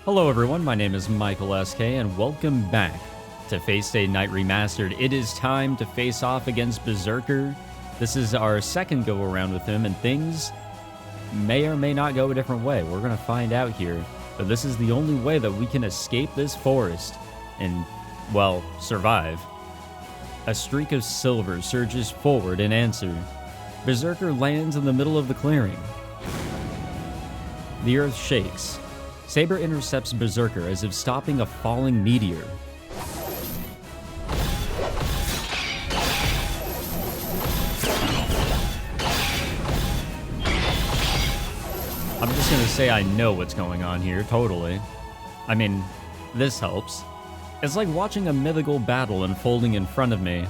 Hello everyone, my name is Michael SK and welcome back to Fate Stay Night Remastered. It is time to face off against Berserker. This is our second go around with him and things may or may not go a different way. We're going to find out here, but this is the only way that we can escape this forest and, well, survive. A streak of silver surges forward in answer. Berserker lands in the middle of the clearing. The earth shakes. Saber intercepts Berserker as if stopping a falling meteor. I'm just gonna say I know what's going on here, totally. I mean, this helps. It's like watching a mythical battle unfolding in front of me.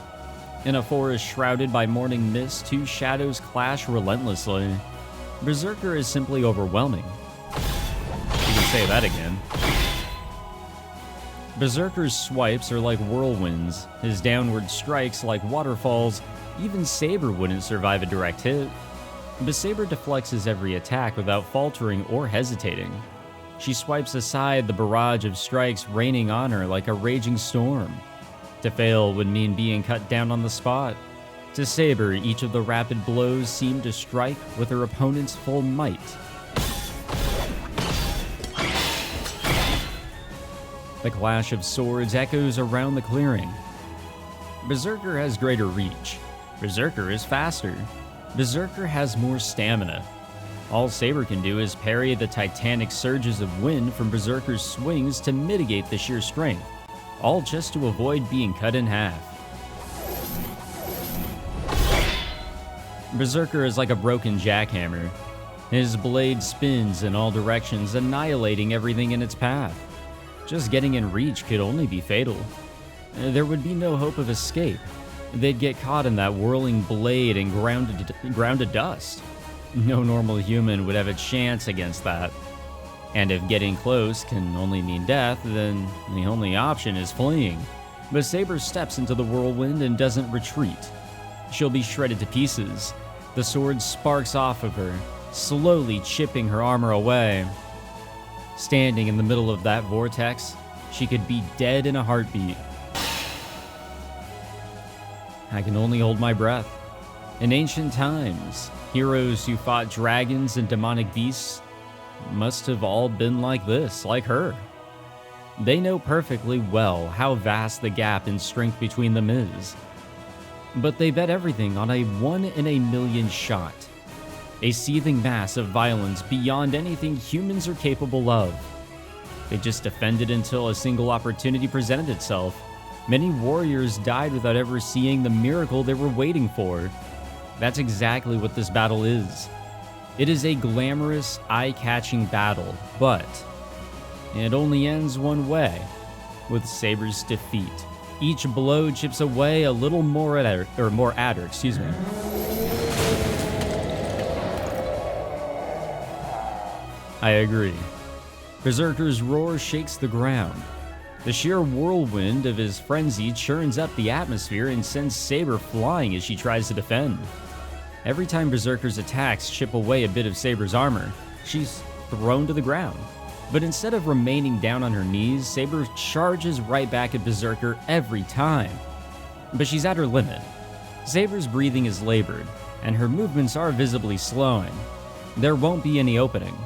In a forest shrouded by morning mist, two shadows clash relentlessly. Berserker is simply overwhelming. You can say that again. Berserker's swipes are like whirlwinds, his downward strikes like waterfalls. Even Saber wouldn't survive a direct hit. But Saber deflects his every attack without faltering or hesitating. She swipes aside the barrage of strikes raining on her like a raging storm. To fail would mean being cut down on the spot. To Saber, each of the rapid blows seemed to strike with her opponent's full might. The clash of swords echoes around the clearing. Berserker has greater reach. Berserker is faster. Berserker has more stamina. All Saber can do is parry the titanic surges of wind from Berserker's swings to mitigate the sheer strength, all just to avoid being cut in half. Berserker is like a broken jackhammer. His blade spins in all directions, annihilating everything in its path. Just getting in reach could only be fatal. There would be no hope of escape. They'd get caught in that whirling blade and ground to dust. No normal human would have a chance against that. And if getting close can only mean death, then the only option is fleeing. But Saber steps into the whirlwind and doesn't retreat. She'll be shredded to pieces. The sword sparks off of her, slowly chipping her armor away. Standing in the middle of that vortex, she could be dead in a heartbeat. I can only hold my breath. In ancient times, heroes who fought dragons and demonic beasts must have all been like this, like her. They know perfectly well how vast the gap in strength between them is. But they bet everything on a 1 in a million shot. A seething mass of violence beyond anything humans are capable of. They just defended until a single opportunity presented itself. Many warriors died without ever seeing the miracle they were waiting for. That's exactly what this battle is. It is a glamorous, eye-catching battle, but it only ends one way, with Saber's defeat. Each blow chips away a little more at her, excuse me. I agree. Berserker's roar shakes the ground. The sheer whirlwind of his frenzy churns up the atmosphere and sends Saber flying as she tries to defend. Every time Berserker's attacks chip away a bit of Saber's armor, she's thrown to the ground. But instead of remaining down on her knees, Saber charges right back at Berserker every time. But she's at her limit. Saber's breathing is labored, and her movements are visibly slowing. There won't be any opening.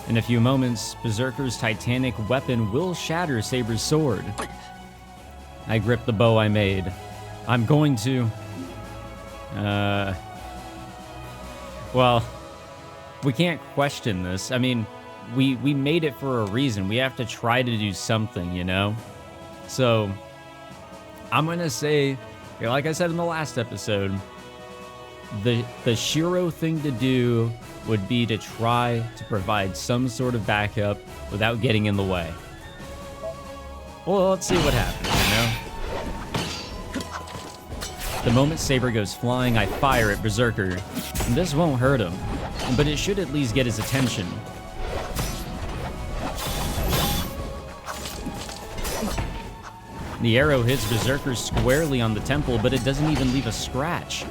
In a few moments, Berserker's titanic weapon will shatter Saber's sword. I grip the bow I made. I'm going to... Well, we can't question this. I mean, we made it for a reason. We have to try to do something, you know? So, I'm gonna say, like I said in the last episode, the Shirou thing to do would be to try to provide some sort of backup without getting in the way. Well, let's see what happens, you know? The moment Saber goes flying, I fire at Berserker. This won't hurt him, but it should at least get his attention. The arrow hits Berserker squarely on the temple, but it doesn't even leave a scratch.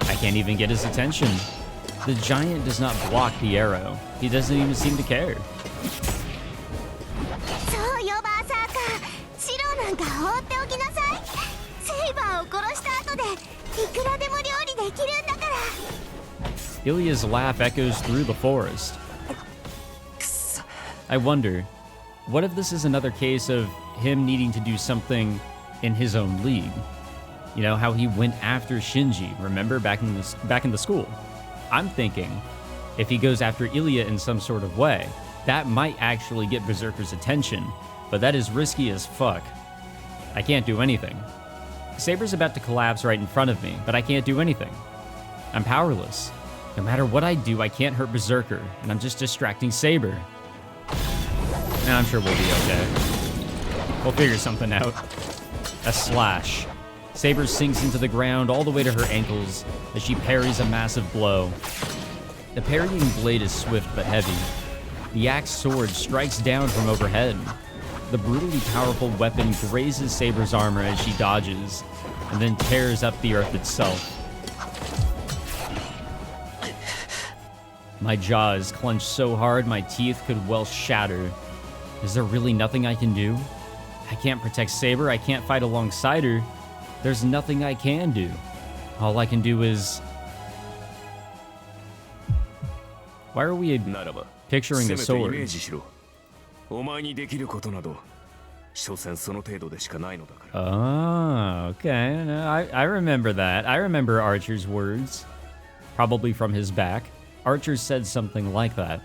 I can't even get his attention. The giant does not block the arrow. He doesn't even seem to care. なんか放っておきなさい。セイバーを殺した後でいくらでも料理できるんだから。 Ilya's laugh echoes through the forest. I wonder, what if this is another case of him needing to do something in his own league? You know, how he went after Shinji, remember, back in the school? I'm thinking, if he goes after Ilya in some sort of way, that might actually get Berserker's attention, but that is risky as fuck. I can't do anything. Saber's about to collapse right in front of me, but I can't do anything. I'm powerless. No matter what I do, I can't hurt Berserker, and I'm just distracting Saber. Now I'm sure we'll be okay. We'll figure something out. A slash. Saber sinks into the ground all the way to her ankles as she parries a massive blow. The parrying blade is swift but heavy. The axe sword strikes down from overhead. The brutally powerful weapon grazes Saber's armor as she dodges, and then tears up the earth itself. My jaw is clenched so hard my teeth could well shatter. Is there really nothing I can do? I can't protect Saber, I can't fight alongside her. There's nothing I can do. All I can do is... Why are we picturing a sword? Oh, okay. No, I remember that. I remember Archer's words. Probably from his back. Archer said something like that.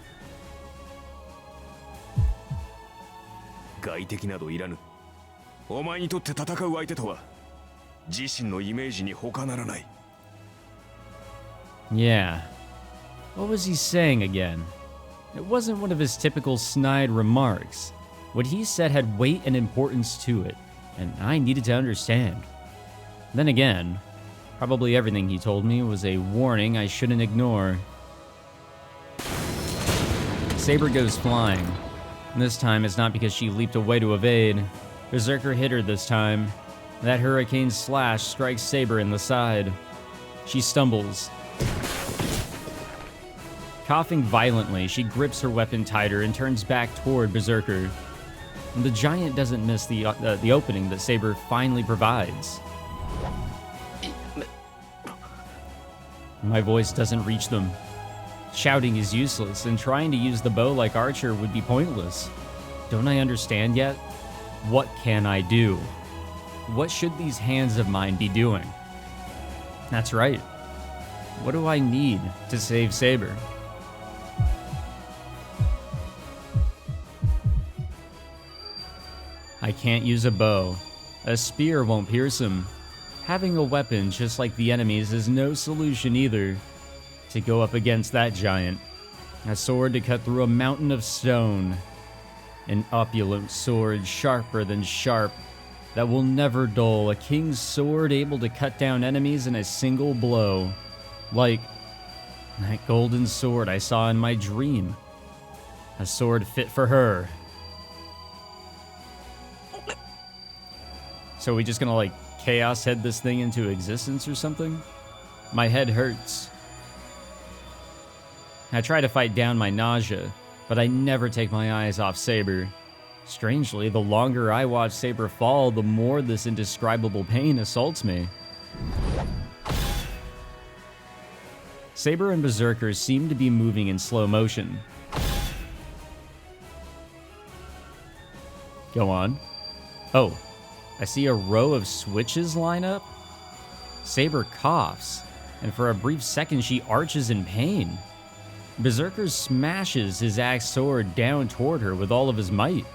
Yeah. What was he saying again? It wasn't one of his typical snide remarks. What he said had weight and importance to it, and I needed to understand. Then again, probably everything he told me was a warning I shouldn't ignore. Saber goes flying. And this time it's not because she leaped away to evade. Berserker hit her this time. That hurricane slash strikes Saber in the side. She stumbles. Coughing violently, she grips her weapon tighter and turns back toward Berserker. And the giant doesn't miss the opening that Saber finally provides. My voice doesn't reach them. Shouting is useless, and trying to use the bow like Archer would be pointless. Don't I understand yet? What can I do? What should these hands of mine be doing? That's right. What do I need to save Saber? I can't use a bow. A spear won't pierce him. Having a weapon just like the enemies is no solution either. To go up against that giant. A sword to cut through a mountain of stone. An opulent sword sharper than sharp. That will never dull. A king's sword able to cut down enemies in a single blow. Like that golden sword I saw in my dream. A sword fit for her. So are we just gonna like chaos head this thing into existence or something? My head hurts. I try to fight down my nausea, but I never take my eyes off Saber. Strangely, the longer I watch Saber fall, the more this indescribable pain assaults me. Saber and Berserker seem to be moving in slow motion. Go on. Oh, I see a row of switches line up. Saber coughs, and for a brief second she arches in pain. Berserker smashes his axe sword down toward her with all of his might.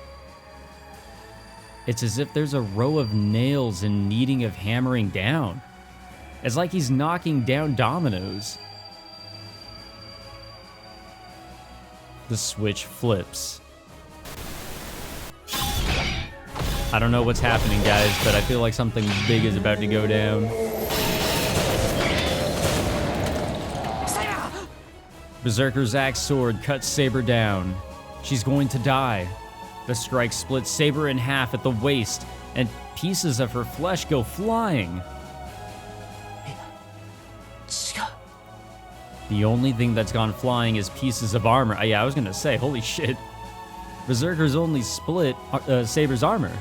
It's as if there's a row of nails in needing of hammering down. It's like he's knocking down dominoes. The switch flips. I don't know what's happening, guys, but I feel like something big is about to go down. Berserker's axe sword cuts Saber down. She's going to die. The strike splits Saber in half at the waist, and pieces of her flesh go flying. The only thing that's gone flying is pieces of armor. Yeah, I was gonna say, holy shit. Berserker's only split Saber's armor.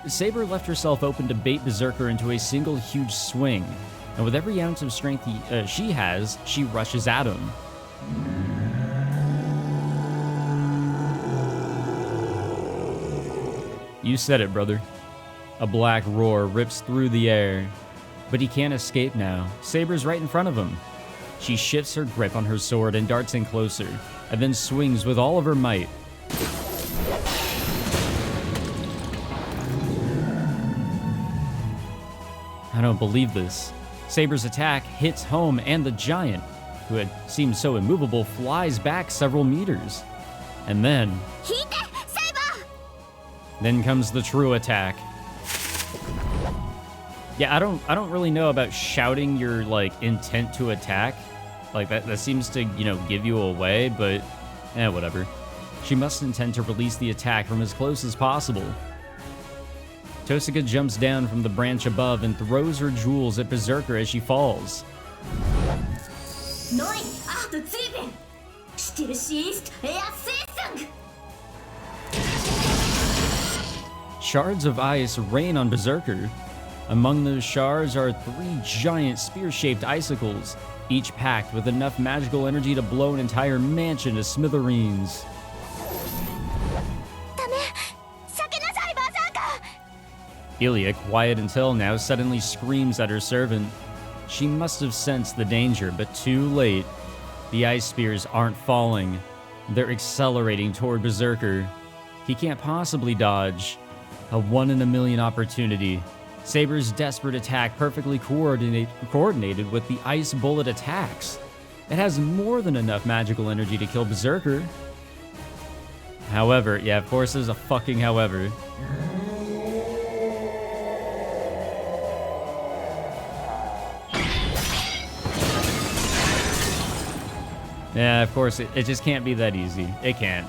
Saber left herself open to bait Berserker into a single huge swing, and with every ounce of strength she has, she rushes at him. You said it, brother. A black roar rips through the air, but he can't escape now. Saber's right in front of him. She shifts her grip on her sword and darts in closer, and then swings with all of her might. I don't believe this. Saber's attack hits home, and the giant, who had seemed so immovable, flies back several meters. And then comes the true attack. Yeah, I don't really know about shouting your like intent to attack. Like that seems to, give you away, but whatever. She must intend to release the attack from as close as possible. Tosuka jumps down from the branch above and throws her jewels at Berserker as she falls. Shards of ice rain on Berserker. Among those shards are 3 giant spear-shaped icicles, each packed with enough magical energy to blow an entire mansion to smithereens. Emiya, quiet until now, suddenly screams at her servant. She must have sensed the danger, but too late. The ice spears aren't falling. They're accelerating toward Berserker. He can't possibly dodge. A 1 in a million opportunity. Saber's desperate attack perfectly coordinated with the ice bullet attacks. It has more than enough magical energy to kill Berserker. However, yeah, of course there's a fucking however. Yeah, of course, it just can't be that easy. It can't.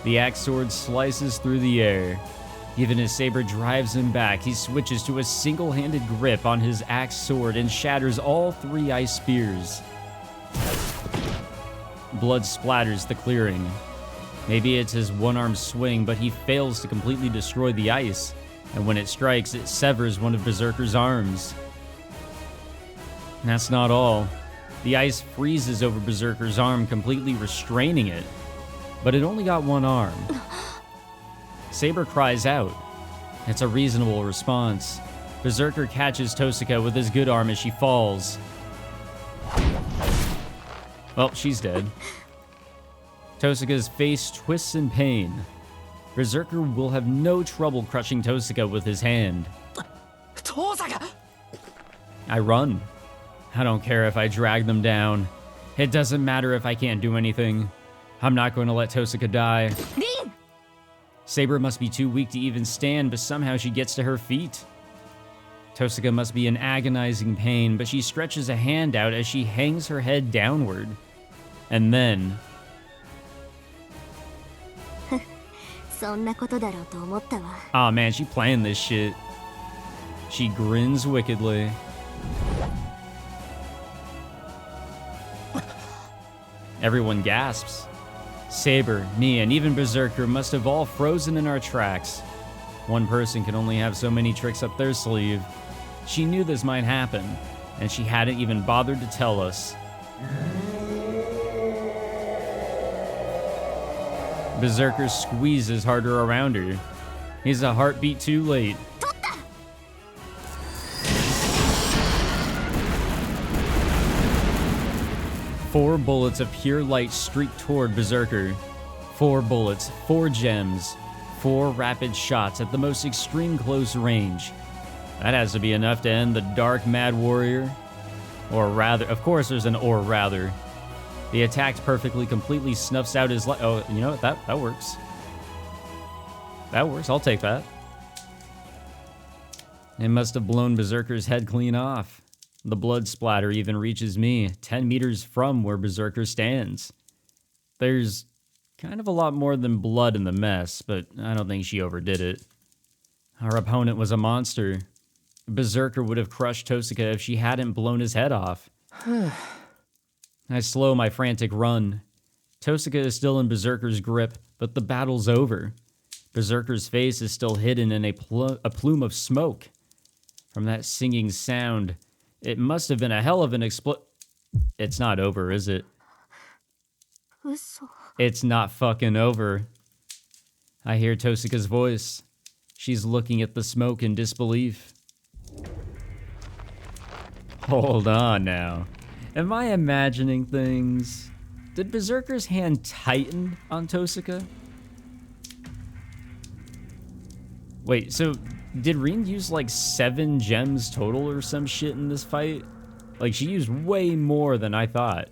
The axe sword slices through the air. Even as Saber drives him back, he switches to a single-handed grip on his axe sword and shatters all 3 ice spears. Blood splatters the clearing. Maybe it's his one-arm swing, but he fails to completely destroy the ice, and when it strikes, it severs one of Berserker's arms. And that's not all. The ice freezes over Berserker's arm, completely restraining it. But it only got one arm. Saber cries out. It's a reasonable response. Berserker catches Tosuka with his good arm as she falls. Well, she's dead. Tosuka's face twists in pain. Berserker will have no trouble crushing Tosuka with his hand. I run. I don't care if I drag them down. It doesn't matter if I can't do anything. I'm not going to let Tosuka die. Saber must be too weak to even stand, but somehow she gets to her feet. Tosuka must be in agonizing pain, but she stretches a hand out as she hangs her head downward. And then... Aw, man, she playing this shit. She grins wickedly. Everyone gasps. Saber, me, and even Berserker must have all frozen in our tracks. One person can only have so many tricks up their sleeve. She knew this might happen, and she hadn't even bothered to tell us. Berserker squeezes harder around her. He's a heartbeat too late. Four bullets of pure light streak toward Berserker. 4 bullets, 4 gems, 4 rapid shots at the most extreme close range. That has to be enough to end the dark mad warrior. Or rather, of course there's an or rather. The attack perfectly, completely snuffs out his life. Oh, you know what? That works. That works. I'll take that. It must have blown Berserker's head clean off. The blood splatter even reaches me, 10 meters from where Berserker stands. There's kind of a lot more than blood in the mess, but I don't think she overdid it. Our opponent was a monster. Berserker would have crushed Tosuka if she hadn't blown his head off. I slow my frantic run. Tosuka is still in Berserker's grip, but the battle's over. Berserker's face is still hidden in a plume of smoke. From that singing sound, it must have been a hell of an It's not over, is it? It's not fucking over. I hear Tosuka's voice. She's looking at the smoke in disbelief. Hold on now. Am I imagining things? Did Berserker's hand tighten on Tosuka? Wait, so did Rin use like 7 gems total or some shit in this fight? Like, she used way more than I thought.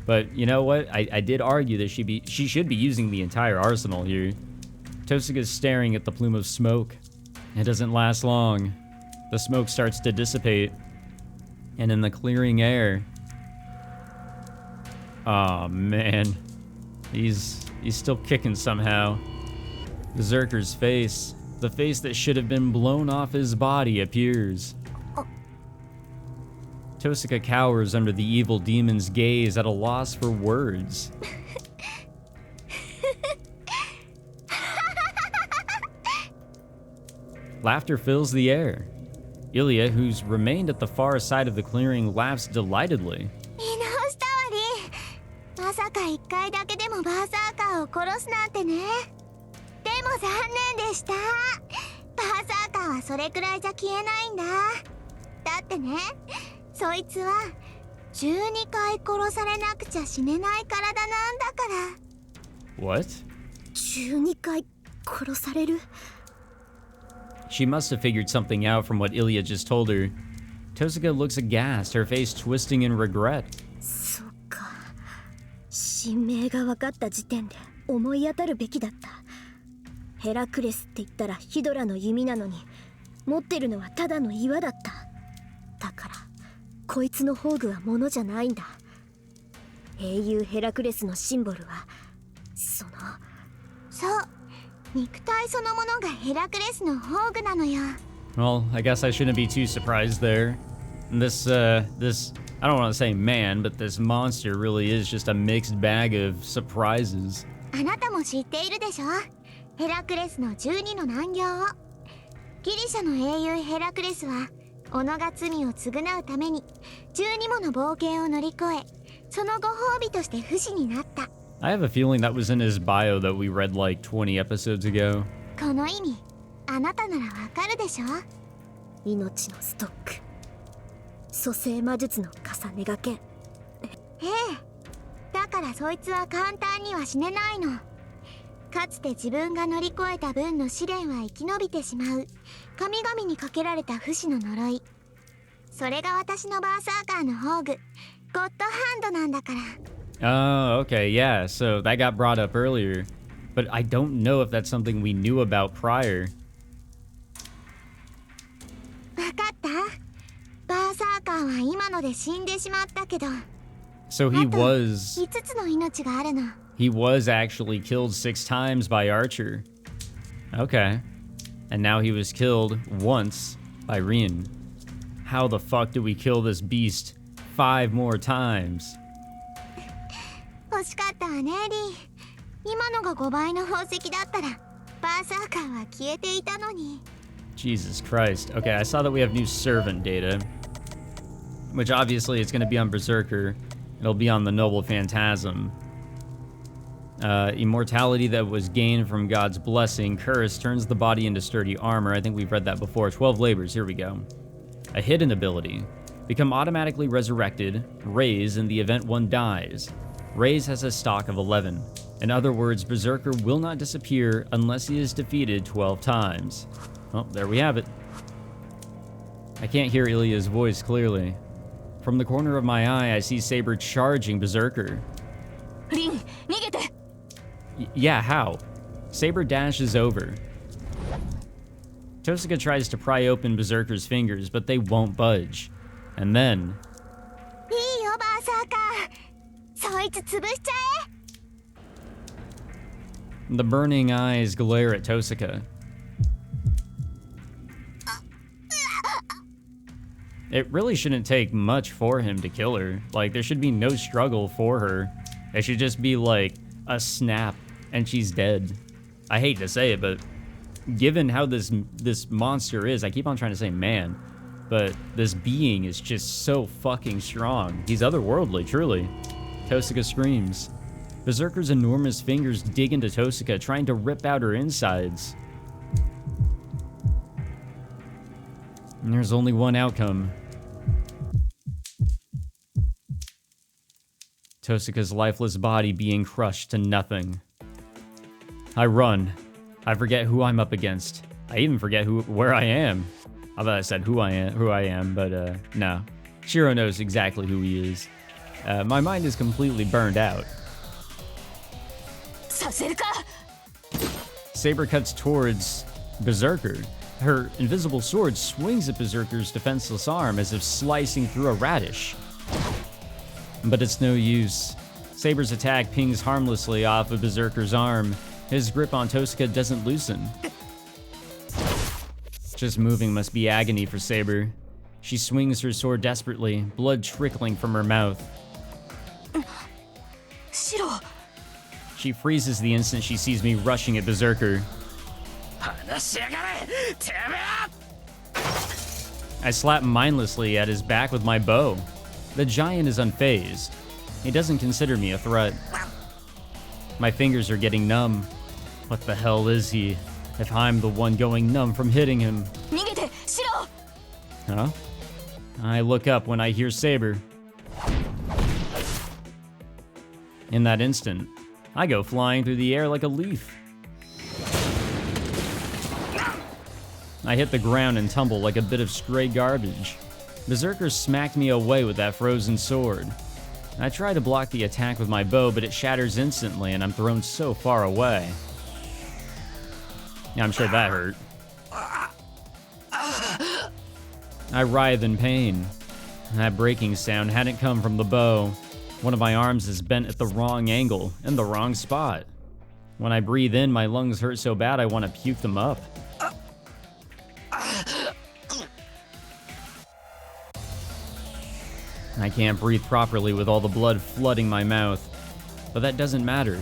But you know what? I did argue that she should be using the entire arsenal here. Tosuka's staring at the plume of smoke. It doesn't last long. The smoke starts to dissipate. And in the clearing air... Oh man. He's still kicking somehow. Berserker's face, the face that should have been blown off his body, appears. Tosuka cowers under the evil demon's gaze at a loss for words. Laughter fills the air. Ilya, who's remained at the far side of the clearing, laughs delightedly. まさか1回だけでもバーサーカーを殺すなんてね。でも残念でした。バーサーカーはそれくらいじゃ消えないんだ。だってね、そいつは12回殺されなくちゃ死ねない体なんだから。What? 12回殺される? She must have figured something out from what Ilya just told her. Tosuka looks aghast, her face twisting in regret. そっか。神明が分かった時点で思い当たるべきだった。ヘラクレスって言ったらヒドラの弓なのに、持ってるのはただの岩だった。だからこいつの宝具は物じゃないんだ。英雄ヘラクレスのシンボルはそう、肉体そのものがヘラクレスの宝具なのよ。Well, I guess I shouldn't be too surprised there. This, I don't want to say man, but this monster really is just a mixed bag of surprises. あなたも知っているでしょ？ヘラクレスの12の難行を。ギリシャの英雄ヘラクレスは、己が罪を償うために12もの冒険を乗り越え、そのご褒美として不死になった。I have a feeling that was in his bio that we read like 20 episodes ago. この意味、あなたならわかるでしょ？命のストック。蘇生魔術の重ねがけ。ええ。だからそいつは簡単には死ねないの。かつて自分が乗り越えた分の試練は生き延びてしまう。神々にかけられた不死の呪い。それが私のバーサーカーの宝具、ゴッドハンドなんだから。Oh, okay, yeah, so that got brought up earlier. But I don't know if that's something we knew about prior. わかった？バーサーカーは今ので死んでしまったけど。So he was... 5つの命があるの。He was actually killed 6 times by Archer. Okay. And now he was killed once by Rin. How the fuck do we kill this beast 5 more times? 惜しかったわね、リー。今のが5倍の宝石だったら、バーサーカーは消えていたのに。Jesus Christ. Okay, I saw that we have new servant data. Which obviously it's going to be on Berserker. It'll be on the Noble Phantasm. Immortality that was gained from God's blessing. Curse turns the body into sturdy armor. I think we've read that before. 12 labors. Here we go. A hidden ability. Become automatically resurrected. Raise in the event one dies. Raise has a stock of 11. In other words, Berserker will not disappear unless he is defeated 12 times. Well, there we have it. I can't hear Ilya's voice clearly. From the corner of my eye, I see Saber charging Berserker. Rin, nigete! Yeah, how? Saber dashes over. Tosuka tries to pry open Berserker's fingers, but they won't budge. And then... いいよ、バーサーカー。そいつ潰しちゃえ。 The burning eyes glare at Tosuka. It really shouldn't take much for him to kill her. Like, there should be no struggle for her. It should just be like a snap and she's dead. I hate to say it, but given how this monster is, I keep on trying to say man, but this being is just so fucking strong. He's otherworldly, truly. Tosuka screams. Berserker's enormous fingers dig into Tosuka, trying to rip out her insides. And there's only one outcome. Tosuka's lifeless body being crushed to nothing. I run. I forget who I'm up against. I even forget where I am. I thought I said who I am, but no. Shirou knows exactly who he is. My mind is completely burned out. Saber cuts towards Berserker. Her invisible sword swings at Berserker's defenseless arm as if slicing through a radish. But it's no use. Saber's attack pings harmlessly off of Berserker's arm. His grip on Tosuka doesn't loosen. Just moving must be agony for Saber. She swings her sword desperately, blood trickling from her mouth. Shirou. She freezes the instant she sees me rushing at Berserker. I slap mindlessly at his back with my bow. The giant is unfazed. He doesn't consider me a threat. My fingers are getting numb. What the hell is he, if I'm the one going numb from hitting him? Huh? I look up when I hear Saber. In that instant, I go flying through the air like a leaf. I hit the ground and tumble like a bit of stray garbage. Berserker smacked me away with that frozen sword. I try to block the attack with my bow, but it shatters instantly and I'm thrown so far away. Yeah, I'm sure that hurt. I writhe in pain. That breaking sound hadn't come from the bow. One of my arms is bent at the wrong angle, in the wrong spot. When I breathe in, my lungs hurt so bad I want to puke them up. I can't breathe properly with all the blood flooding my mouth. But that doesn't matter.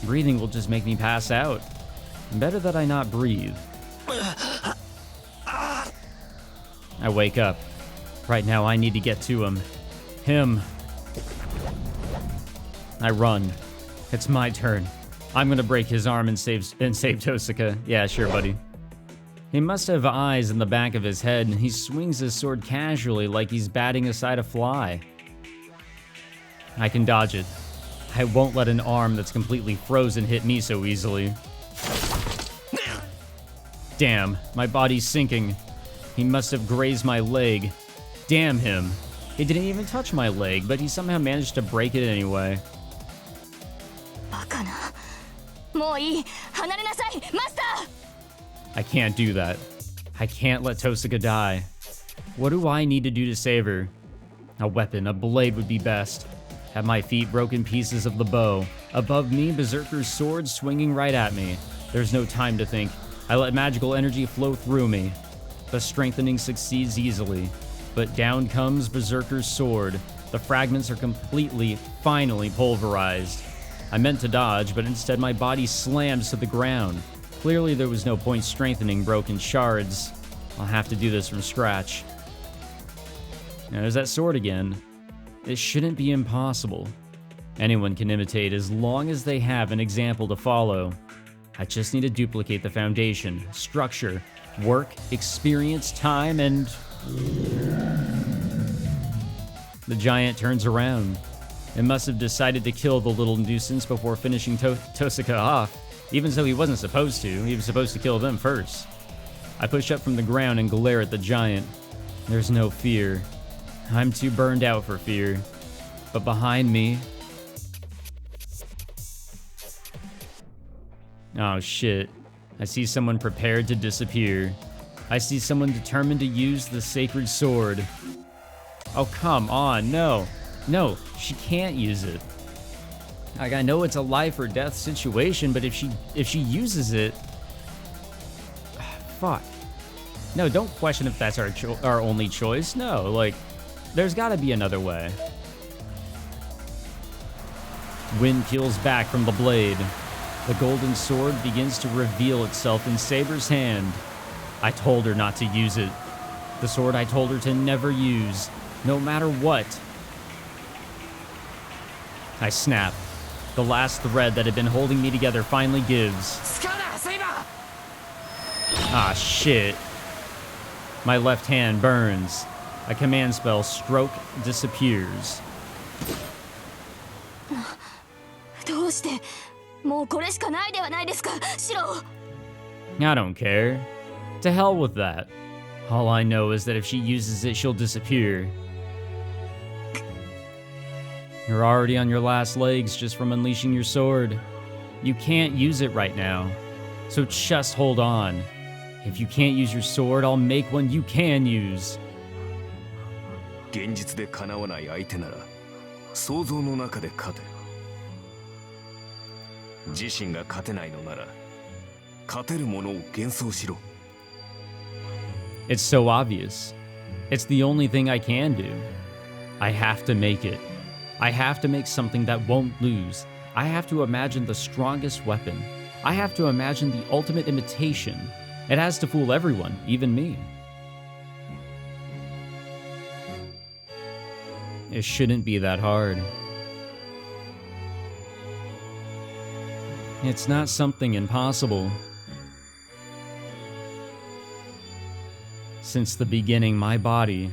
Breathing will just make me pass out. Better that I not breathe. I wake up. Right now I need to get to him. Him. I run. It's my turn. I'm gonna break his arm and save Tosuka. Yeah, sure, buddy. He must have eyes in the back of his head, and he swings his sword casually like he's batting aside a fly. I can dodge it. I won't let an arm that's completely frozen hit me so easily. Damn, my body's sinking. He must have grazed my leg. Damn him. He didn't even touch my leg, but he somehow managed to break it anyway. I can't do that. I can't let Tosuka die. What do I need to do to save her? A weapon, a blade would be best. At my feet, broken pieces of the bow. Above me, Berserker's sword swinging right at me. There's no time to think. I let magical energy flow through me. The strengthening succeeds easily. But down comes Berserker's sword. The fragments are completely, finally pulverized. I meant to dodge, but instead my body slams to the ground. Clearly there was no point strengthening broken shards. I'll have to do this from scratch. Now there's that sword again. It shouldn't be impossible. Anyone can imitate as long as they have an example to follow. I just need to duplicate the foundation, structure, work, experience, time, and... The giant turns around. It must have decided to kill the little nuisance before finishing Tosuka off. Even so, he wasn't supposed to. He was supposed to kill them first. I push up from the ground and glare at the giant. There's no fear. I'm too burned out for fear. But behind me... Oh shit. I see someone prepared to disappear. I see someone determined to use the sacred sword. Oh, come on, no. No, she can't use it. Like, I know it's a life or death situation, but if she uses it... Fuck. No, don't question if that's our only choice. No, like, there's gotta be another way. Wind peels back from the blade. The golden sword begins to reveal itself in Saber's hand. I told her not to use it. The sword I told her to never use, no matter what. I snap. The last thread that had been holding me together finally gives. Ah, shit. My left hand burns. A command spell, Stroke, disappears. I don't care. To hell with that. All I know is that if she uses it, she'll disappear. You're already on your last legs just from unleashing your sword. You can't use it right now. So just hold on. If you can't use your sword, I'll make one you can use. 現実でかなわない相手なら想像の中で勝て。自身が勝てないのなら勝てるものを幻想しろ。 It's so obvious. It's the only thing I can do. I have to make it. I have to make something that won't lose. I have to imagine the strongest weapon. I have to imagine the ultimate imitation. It has to fool everyone, even me. It shouldn't be that hard. It's not something impossible. Since the beginning, my body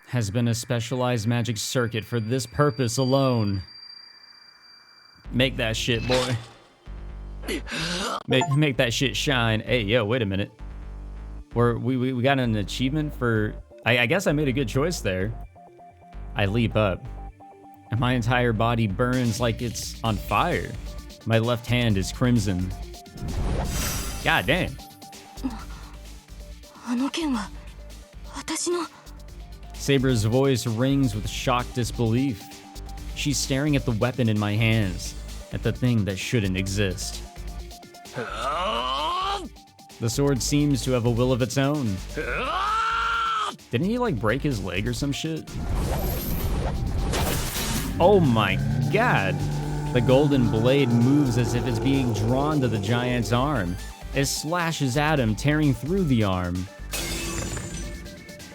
has been a specialized magic circuit for this purpose alone. Make that shit, boy. Make that shit shine. Hey, yo, wait a minute. We got an achievement for... I guess I made a good choice there. I leap up, and my entire body burns like it's on fire. My left hand is crimson. God damn. Saber's voice rings with shocked disbelief. She's staring at the weapon in my hands, at the thing that shouldn't exist. The sword seems to have a will of its own. Didn't he, like, break his leg or some shit? Oh my god! The golden blade moves as if it's being drawn to the giant's arm. It slashes at him, tearing through the arm.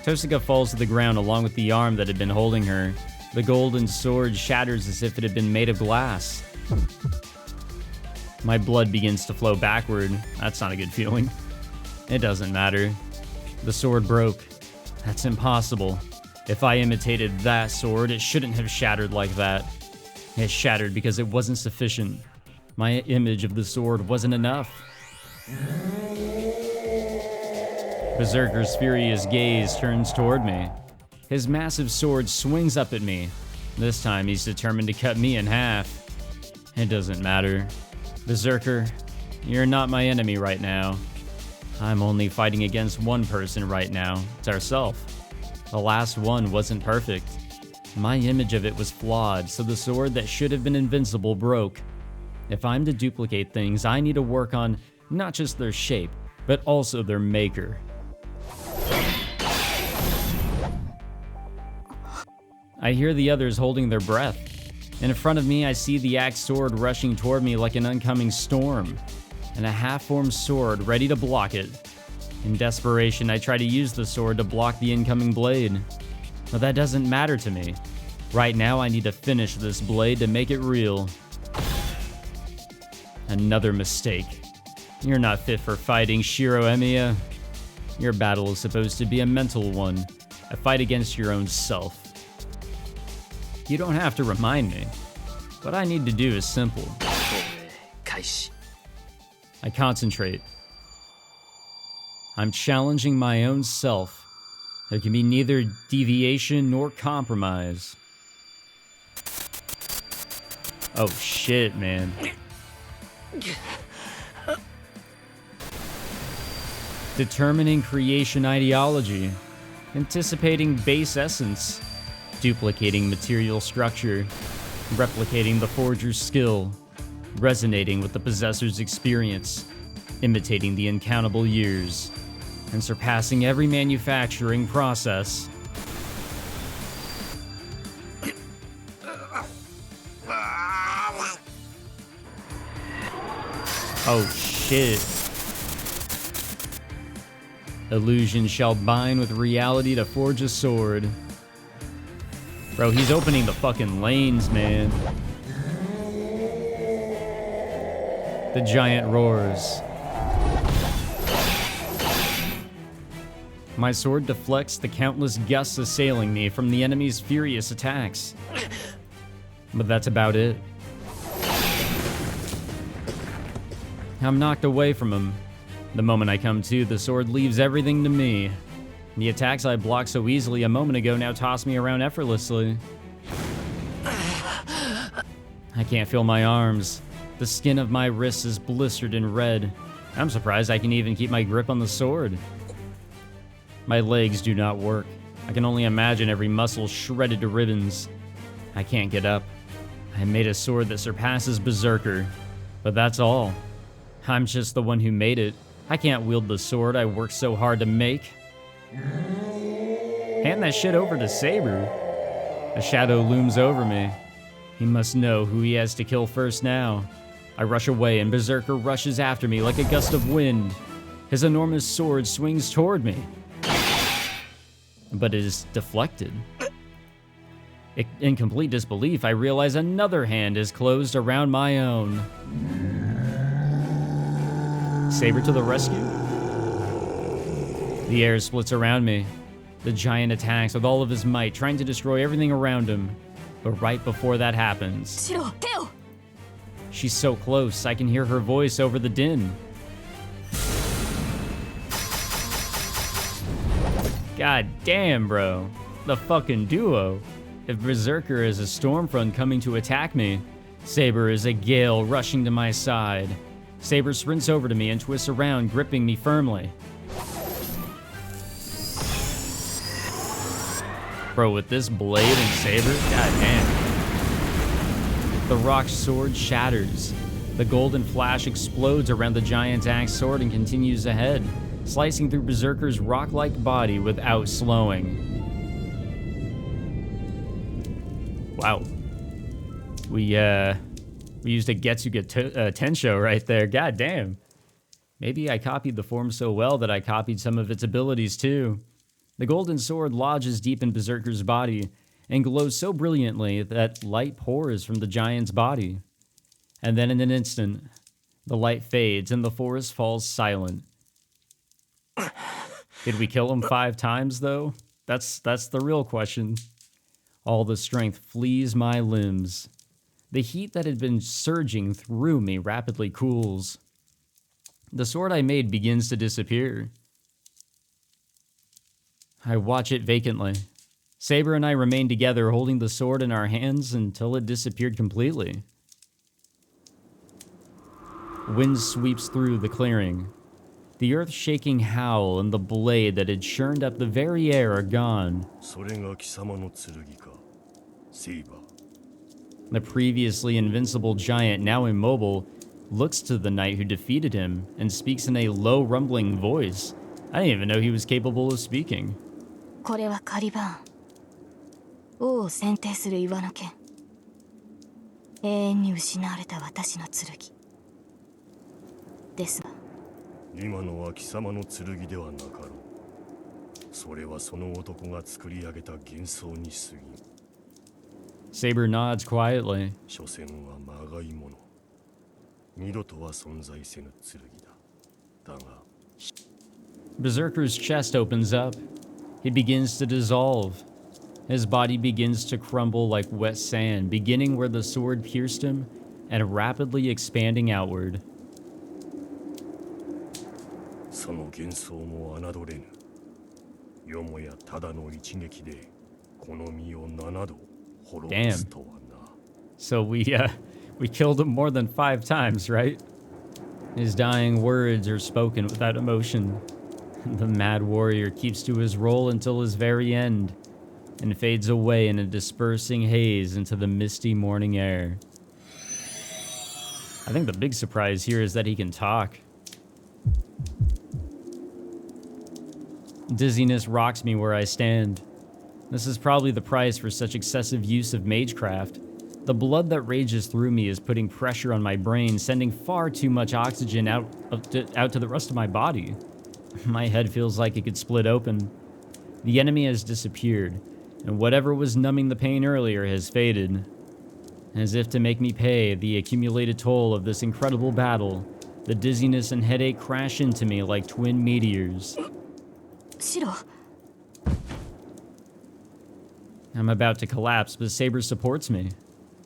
Tosika falls to the ground along with the arm that had been holding her. The golden sword shatters as if it had been made of glass. My blood begins to flow backward. That's not a good feeling. It doesn't matter. The sword broke. That's impossible. If I imitated that sword, it shouldn't have shattered like that. It shattered because it wasn't sufficient. My image of the sword wasn't enough. Berserker's furious gaze turns toward me. His massive sword swings up at me. This time he's determined to cut me in half. It doesn't matter. Berserker, you're not my enemy right now. I'm only fighting against one person right now. It's ourselves. The last one wasn't perfect. My image of it was flawed, so the sword that should have been invincible broke. If I'm to duplicate things, I need to work on not just their shape, but also their maker. I hear the others holding their breath. In front of me, I see the axe sword rushing toward me like an oncoming storm, and a half-formed sword ready to block it. In desperation, I try to use the sword to block the incoming blade. But that doesn't matter to me. Right now, I need to finish this blade to make it real. Another mistake. You're not fit for fighting, Shirou Emiya. Your battle is supposed to be a mental one, a fight against your own self. You don't have to remind me. What I need to do is simple. I concentrate. I'm challenging my own self. There can be neither deviation nor compromise. Oh shit, man. Determining creation ideology. Anticipating base essence. Duplicating material structure. Replicating the forger's skill. Resonating with the possessor's experience. Imitating the uncountable years. And surpassing every manufacturing process. Oh, shit. Illusion shall bind with reality to forge a sword. Bro, he's opening the fucking lanes, man. The giant roars. My sword deflects the countless gusts assailing me from the enemy's furious attacks. But that's about it. I'm knocked away from him. The moment I come to, the sword leaves everything to me. The attacks I blocked so easily a moment ago now toss me around effortlessly. I can't feel my arms. The skin of my wrists is blistered and red. I'm surprised I can even keep my grip on the sword. My legs do not work. I can only imagine every muscle shredded to ribbons. I can't get up. I made a sword that surpasses Berserker. But that's all. I'm just the one who made it. I can't wield the sword I worked so hard to make. Hand that shit over to Saber. A shadow looms over me. He must know who he has to kill first now. I rush away and Berserker rushes after me like a gust of wind. His enormous sword swings toward me. But it is deflected. In complete disbelief, I realize another hand is closed around my own. Saber to the rescue? The air splits around me. The giant attacks with all of his might, trying to destroy everything around him. But right before that happens... Shirou! She's so close, I can hear her voice over the din. God damn, bro. The fucking duo. If Berserker is a stormfront coming to attack me, Saber is a gale rushing to my side. Saber sprints over to me and twists around, gripping me firmly. Bro, with this blade and Saber, god damn. The rock sword shatters. The golden flash explodes around the giant's axe sword and continues ahead, slicing through Berserker's rock-like body without slowing. Wow. We used a Getsuga Tensho right there. God damn. Maybe I copied the form so well that I copied some of its abilities too. The golden sword lodges deep in Berserker's body and glows so brilliantly that light pours from the giant's body. And then in an instant, the light fades and the forest falls silent. Did we kill him 5 times though? That's the real question. All the strength flees my limbs. The heat that had been surging through me rapidly cools. The sword I made begins to disappear. I watch it vacantly. Saber and I remain together, holding the sword in our hands until it disappeared completely. Wind sweeps through the clearing. The earth-shaking howl and the blade that had churned up the very air are gone. The previously invincible giant, now immobile, looks to the knight who defeated him and speaks in a low, rumbling voice. I didn't even know he was capable of speaking. これはカリバーン。王を選定する岩の剣。永遠に失われた私の剣。ですが。今のは貴様の剣ではなかろう。それはその男が作り上げた幻想に過ぎん。Saber nods quietly. 所詮はまがいもの。二度とは存在せぬ剣だ。だが。Berserker's chest opens up. He begins to dissolve. His body begins to crumble like wet sand, beginning where the sword pierced him and rapidly expanding outward. その幻想も侮れぬ。よもやただの一撃でこの身を7度滅ぼすとはな。So we killed him more than 5 times, right? His dying words are spoken without emotion. The mad warrior keeps to his role until his very end, and fades away in a dispersing haze into the misty morning air. I think the big surprise here is that he can talk. Dizziness rocks me where I stand. This is probably the price for such excessive use of Magecraft. The blood that rages through me is putting pressure on my brain, sending far too much oxygen out to the rest of my body. My head feels like it could split open. The enemy has disappeared, and whatever was numbing the pain earlier has faded. As if to make me pay the accumulated toll of this incredible battle, the dizziness and headache crash into me like twin meteors. Shirou. I'm about to collapse, but Saber supports me.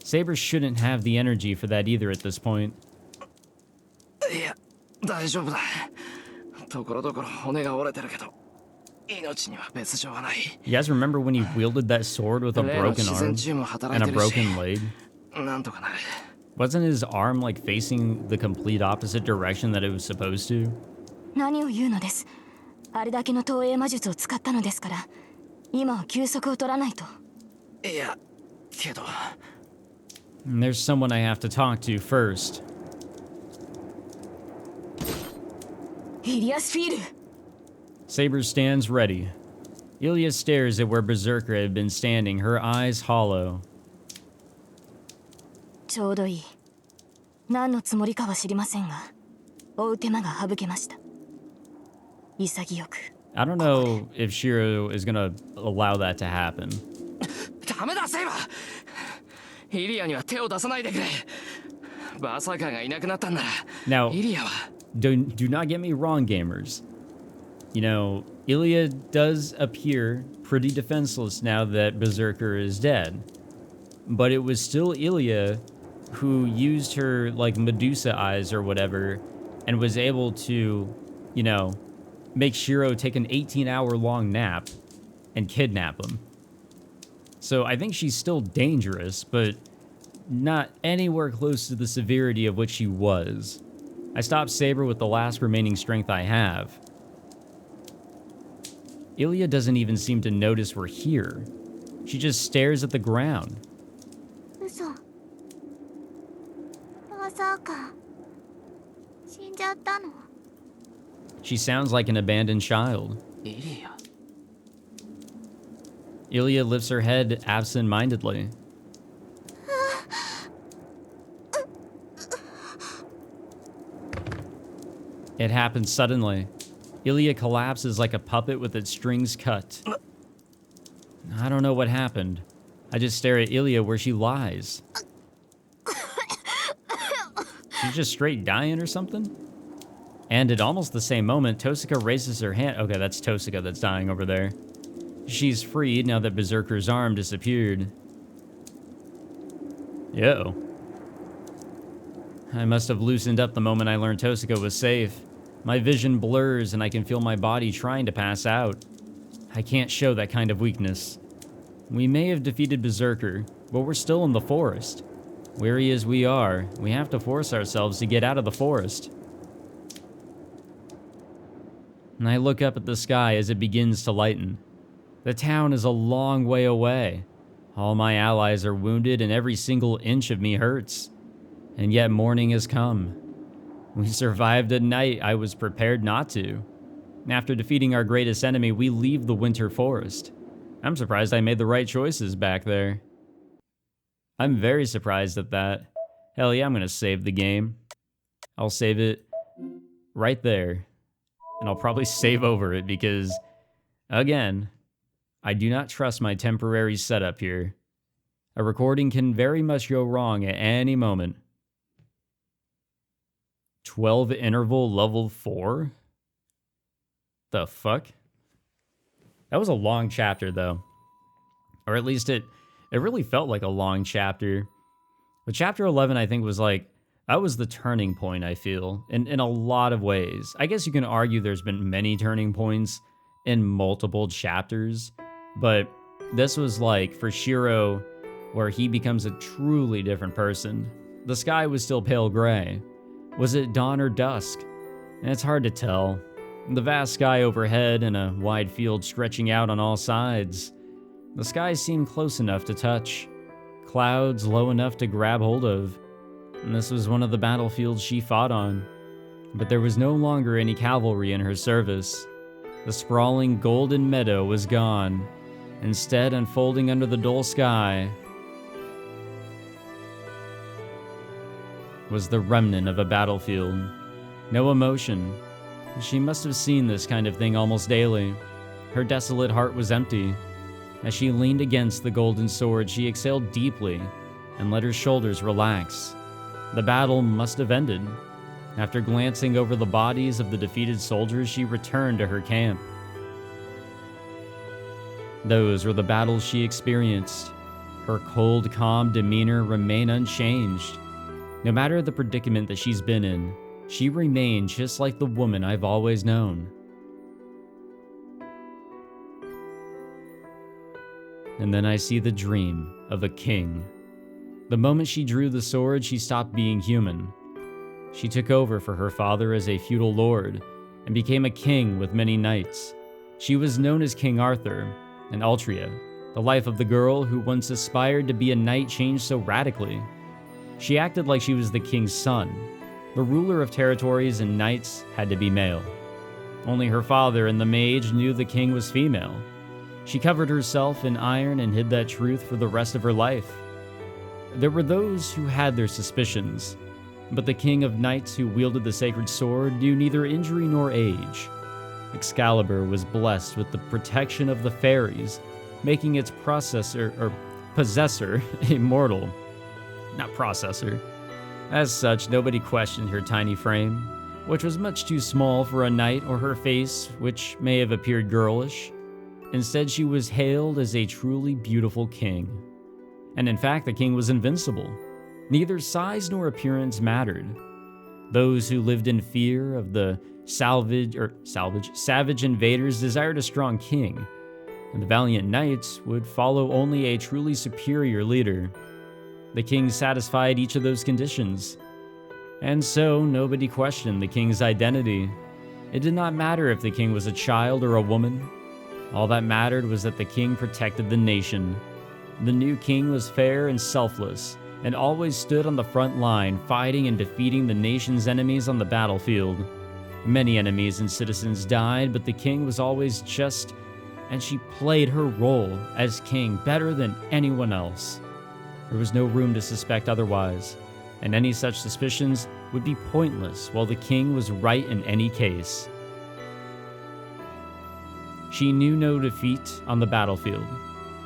Saber shouldn't have the energy for that either at this point. Yeah, 大丈夫だ。ところどころ骨が折れてるけど、命には別状はない。 You guys remember when he wielded that sword with a broken arm and a broken leg? なんとかなる。 Wasn't his arm like facing the complete opposite direction that it was supposed to? 何を言うのです。あれだけの投影魔術を使ったのですから、今は休息を取らないと。いや、けど。And there's someone I have to talk to first. イリアスフィール。 Saber stands ready. Ilya stares at where Berserker had been standing, her eyes hollow. ちょうどいい。何のつもりかは知りませんが、追う手間が省けました。潔く。I don't know if Shirou is gonna allow that to happen. ダメだ、セイバー。イリアには手を出さないでくれ。バーサーカーがいなくなったんなら、 Now, イリアは。do not get me wrong, gamers. You know, Ilya does appear pretty defenseless now that Berserker is dead. But it was still Ilya who used her, like, Medusa eyes or whatever, and was able to, you know, make Shirou take an 18-hour-long nap and kidnap him. So I think she's still dangerous, but not anywhere close to the severity of what she was. I stopped Saber with the last remaining strength I have. Ilya doesn't even seem to notice we're here. She just stares at the ground. 嘘。まさか死んじゃったの？ She sounds like an abandoned child. イリア。 Ilya lifts her head absent-mindedly. It happens suddenly. Ilya collapses like a puppet with its strings cut. I don't know what happened. I just stare at Ilya where she lies. She's just straight dying or something? And at almost the same moment, Tosika raises her hand. Okay, that's Tosika that's dying over there. She's freed now that Berserker's arm disappeared. Yo. I must have loosened up the moment I learned Tosika was safe. My vision blurs and I can feel my body trying to pass out. I can't show that kind of weakness. We may have defeated Berserker, but we're still in the forest. Weary as we are, we have to force ourselves to get out of the forest. And I look up at the sky as it begins to lighten. The town is a long way away. All my allies are wounded and every single inch of me hurts. And yet morning has come. We survived a night I was prepared not to. After defeating our greatest enemy, we leave the winter forest. I'm surprised I made the right choices back there. I'm very surprised at that. Hell yeah, I'm gonna save the game. I'll save it right there. And I'll probably save over it because, again, I do not trust my temporary setup here. A recording can very much go wrong at any moment. 12 interval level 4? The fuck? That was a long chapter, though. Or at least it really felt like a long chapter. But chapter 11, I think, was like, that was the turning point, I feel, in a lot of ways. I guess you can argue there's been many turning points in multiple chapters, but this was like, for Shirou, where he becomes a truly different person. The sky was still pale gray. Was it dawn or dusk? And it's hard to tell. The vast sky overhead and a wide field stretching out on all sides. The sky seemed close enough to touch. Clouds low enough to grab hold of. And this was one of the battlefields she fought on. But there was no longer any cavalry in her service. The sprawling golden meadow was gone. Instead, unfolding under the dull sky, was the remnant of a battlefield. No emotion. She must have seen this kind of thing almost daily. Her desolate heart was empty. As she leaned against the golden sword, she exhaled deeply and let her shoulders relax. The battle must have ended. After glancing over the bodies of the defeated soldiers, she returned to her camp. Those were the battles she experienced. Her cold, calm demeanor remained unchanged. No matter the predicament that she's been in, she remained just like the woman I've always known. And then I see the dream of a king. The moment she drew the sword, she stopped being human. She took over for her father as a feudal lord and became a king with many knights. She was known as King Arthur, and Altria, the life of the girl who once aspired to be a knight, changed so radically. She acted like she was the king's son. The ruler of territories and knights had to be male. Only her father and the mage knew the king was female. She covered herself in iron and hid that truth for the rest of her life. There were those who had their suspicions, but the king of knights who wielded the sacred sword knew neither injury nor age. Excalibur was blessed with the protection of the fairies, making its possessor immortal. Not processor. As such, nobody questioned her tiny frame, which was much too small for a knight, or her face, which may have appeared girlish. Instead, she was hailed as a truly beautiful king. And in fact, the king was invincible. Neither size nor appearance mattered. Those who lived in fear of the savage invaders desired a strong king, and the valiant knights would follow only a truly superior leader. The king satisfied each of those conditions, and so nobody questioned the king's identity. It did not matter if the king was a child or a woman. All that mattered was that the king protected the nation. The new king was fair and selfless, and always stood on the front line, fighting and defeating the nation's enemies on the battlefield. Many enemies and citizens died, but the king was always just, and she played her role as king better than anyone else. There was no room to suspect otherwise, and any such suspicions would be pointless while the king was right in any case. She knew no defeat on the battlefield.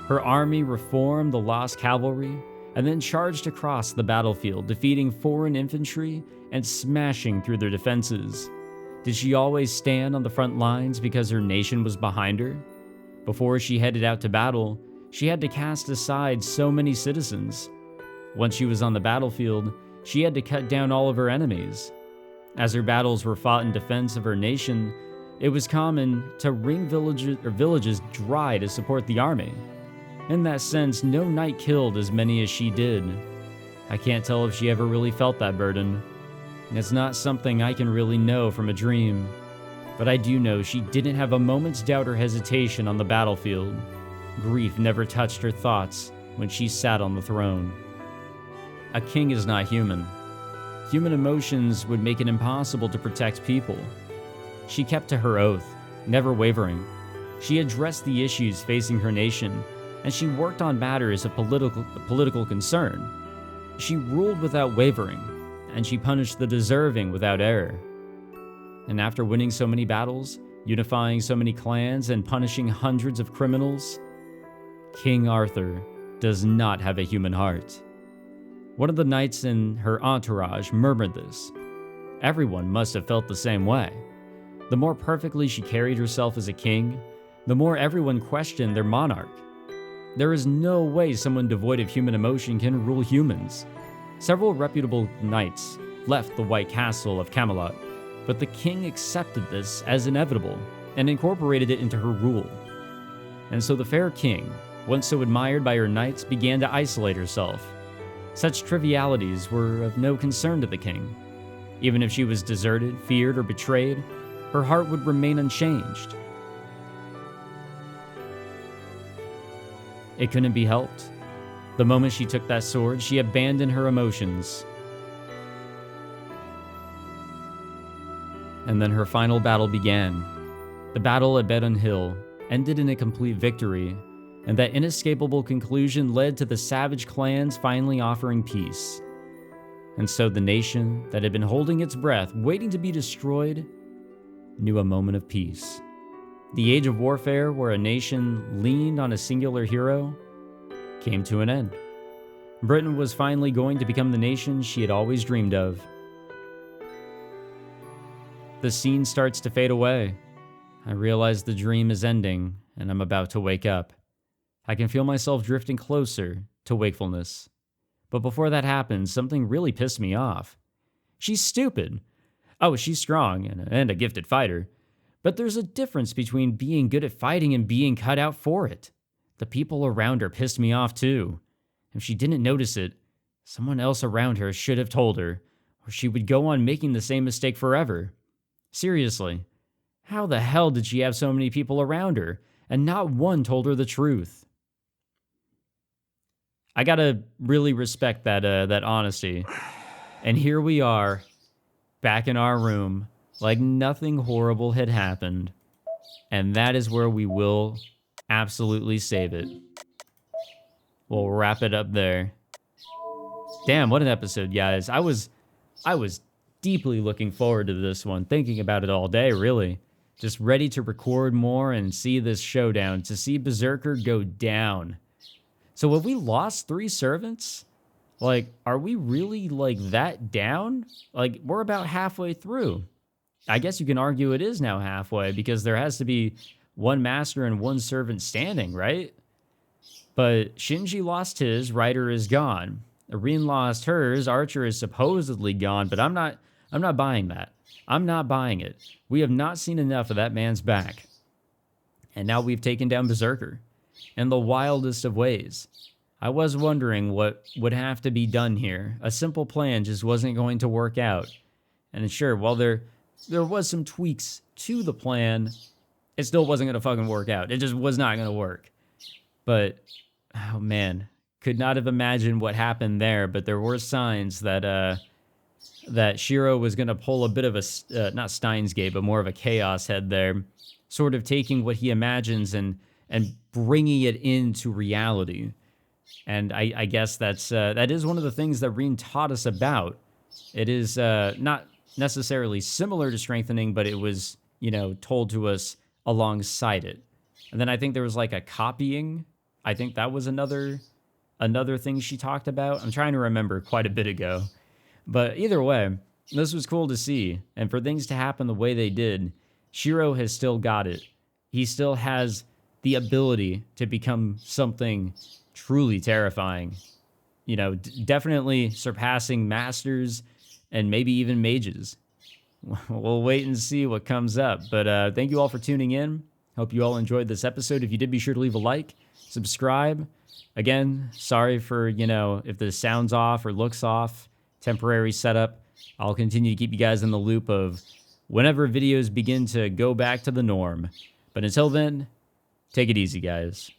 Her army reformed the lost cavalry and then charged across the battlefield, defeating foreign infantry and smashing through their defenses. Did she always stand on the front lines because her nation was behind her? Before she headed out to battle, she had to cast aside so many citizens. Once she was on the battlefield, she had to cut down all of her enemies. As her battles were fought in defense of her nation, it was common to wring villages dry to support the army. In that sense, no knight killed as many as she did. I can't tell if she ever really felt that burden. It's not something I can really know from a dream, but I do know she didn't have a moment's doubt or hesitation on the battlefield. Grief never touched her thoughts when she sat on the throne. A king is not human. Human emotions would make it impossible to protect people. She kept to her oath, never wavering. She addressed the issues facing her nation, and she worked on matters of political concern. She ruled without wavering, and she punished the deserving without error. And after winning so many battles, unifying so many clans, and punishing hundreds of criminals, King Arthur does not have a human heart. One of the knights in her entourage murmured this. Everyone must have felt the same way. The more perfectly she carried herself as a king, the more everyone questioned their monarch. There is no way someone devoid of human emotion can rule humans. Several reputable knights left the White Castle of Camelot, but the king accepted this as inevitable and incorporated it into her rule. And so the fair king, once so admired by her knights, began to isolate herself. Such trivialities were of no concern to the king. Even if she was deserted, feared, or betrayed, her heart would remain unchanged. It couldn't be helped. The moment she took that sword, she abandoned her emotions. And then her final battle began. The battle at Bedon Hill ended in a complete victory, and that inescapable conclusion led to the savage clans finally offering peace. And so the nation that had been holding its breath, waiting to be destroyed, knew a moment of peace. The age of warfare, where a nation leaned on a singular hero, came to an end. Britain was finally going to become the nation she had always dreamed of. The scene starts to fade away. I realize the dream is ending, and I'm about to wake up. I can feel myself drifting closer to wakefulness. But before that happens, something really pissed me off. She's stupid. Oh, she's strong and a gifted fighter. But there's a difference between being good at fighting and being cut out for it. The people around her pissed me off too. If she didn't notice it, someone else around her should have told her, or she would go on making the same mistake forever. Seriously, how the hell did she have so many people around her, and not one told her the truth? I gotta really respect that honesty. And here we are, back in our room, like nothing horrible had happened. And that is where we will absolutely save it. We'll wrap it up there. Damn, what an episode, guys. I was deeply looking forward to this one, thinking about it all day, really. Just ready to record more and see this showdown, to see Berserker go down. So have we lost 3 servants? Like, are we really, like, that down? Like, we're about halfway through. I guess you can argue it is now halfway, because there has to be 1 master and 1 servant standing, right? But Shinji lost his, Ryder is gone. Irene lost hers, Archer is supposedly gone, but I'm not buying that. I'm not buying it. We have not seen enough of that man's back. And now we've taken down Berserker in the wildest of ways. I was wondering what would have to be done here. A simple plan just wasn't going to work out. And sure, while there was some tweaks to the plan, it still wasn't going to fucking work out. It just was not going to work. But, oh man, could not have imagined what happened there, but there were signs that that Shirou was going to pull a bit of a, not Steins Gate, but more of a Chaos Head there, sort of taking what he imagines and bringing it into reality. And I guess that is one of the things that Reen taught us about. It is not necessarily similar to strengthening, but it was, told to us alongside it. And then I think there was like a copying. I think that was another thing she talked about. I'm trying to remember quite a bit ago. But either way, this was cool to see. And for things to happen the way they did, Shirou has still got it. He still has the ability to become something truly terrifying. Definitely surpassing masters and maybe even mages. We'll wait and see what comes up. But thank you all for tuning in. Hope you all enjoyed this episode. If you did, be sure to leave a like, subscribe. Again, sorry for, if the sound's off or looks off. Temporary setup. I'll continue to keep you guys in the loop of whenever videos begin to go back to the norm. But until then, take it easy, guys.